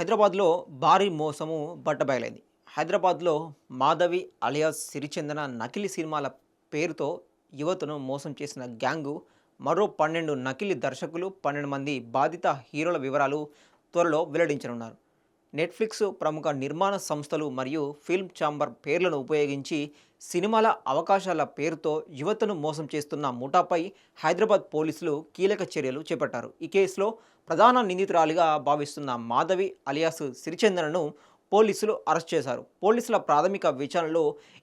హైదరాబాద్లో భారీ మోసము బట్టబయలైంది. హైదరాబాద్లో మాధవి అలియాస్ సిరిచందన నకిలీ సినిమాల పేరుతో యువతను మోసం చేసిన గ్యాంగు మరో 12 నకిలీ దర్శకులు, 12 మంది బాధిత హీరోల వివరాలు త్వరలో వెల్లడించనున్నారు. నెట్‌ఫ్లిక్స్ ప్రముఖ నిర్మాణ సంస్థలు మరియు ఫిల్మ్ ఛాంబర్ పేర్లను ఉపయోగించి సినిమాల అవకాశాల పేరుతో యువతను మోసం చేస్తున్న ముఠాపై హైదరాబాద్ పోలీసులు కీలక చర్యలు చేపట్టారు. ఈ కేసులో ప్రధాన నిందితురాలిగా భావిస్తున్న మాధవి అలియాస్ సిరిచందనను పోలీసులు అరెస్ట్ చేశారు. పోలీసుల ప్రాథమిక విచారణలో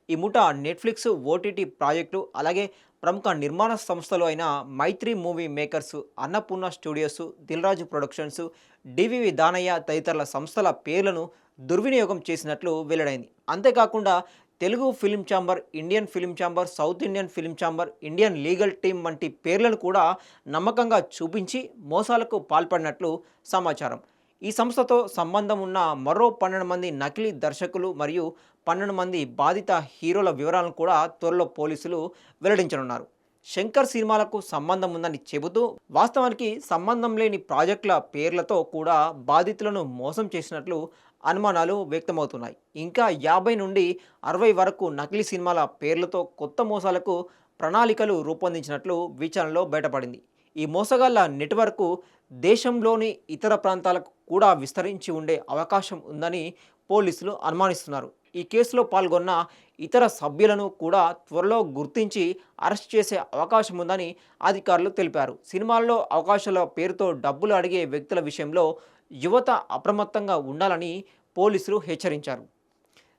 ఈ ముఠా నెట్‌ఫ్లిక్స్ ఓటీటీ ప్రాజెక్టు, అలాగే ప్రముఖ నిర్మాణ సంస్థలు అయిన మైత్రి movie makers, Annapurna studios, Dil Raju productions, DVV Danayya తదితరుల సంస్థల పేర్లను దుర్వినియోగం చేసినట్లు వెల్లడైంది. అంతేకాకుండా Telugu film chamber, Indian film chamber, south Indian film chamber, Indian legal team వంటి పేర్లను కూడా నమ్మకంగా చూపించి మోసాలకు పాల్పడినట్లు సమాచారం. ఈ సంస్థతో సంబంధం ఉన్న మరో 12 మంది నకిలీ దర్శకులు మరియు 12 మంది బాధిత హీరోల వివరాలను కూడా త్వరలో పోలీసులు వెల్లడించనున్నారు. శంకర్ సినిమాలకు సంబంధం ఉందని చెబుతూ వాస్తవానికి సంబంధం లేని ప్రాజెక్టుల పేర్లతో కూడా బాధితులను మోసం చేసినట్లు అనుమానాలు వ్యక్తమవుతున్నాయి. ఇంకా 50 నుండి 60 వరకు నకిలీ సినిమాల పేర్లతో కొత్త మోసాలకు ప్రణాళికలు రూపొందించినట్లు విచారణలో బయటపడింది. ఈ మోసగాళ్ల నెట్వర్క్ దేశంలోని ఇతర ప్రాంతాలకు కూడా విస్తరించి ఉండే అవకాశం ఉందని పోలీసులు అనుమానిస్తున్నారు. ఈ కేసులో పాల్గొన్న ఇతర సభ్యులను కూడా త్వరలో గుర్తించి అరెస్ట్ చేసే అవకాశం ఉందని అధికారులు తెలిపారు. సినిమాల్లో అవకాశాల పేరుతో డబ్బులు అడిగే వ్యక్తుల విషయంలో యువత అప్రమత్తంగా ఉండాలని పోలీసులు హెచ్చరించారు.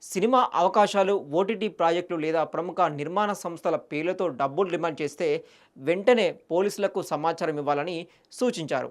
సినిమా అవకాశాలు, ఓటీటీ ప్రాజెక్టులు లేదా ప్రముఖ నిర్మాణ సంస్థల పేర్లతో డబ్బులు డిమాండ్ చేస్తే వెంటనే పోలీసులకు సమాచారం ఇవ్వాలని సూచించారు.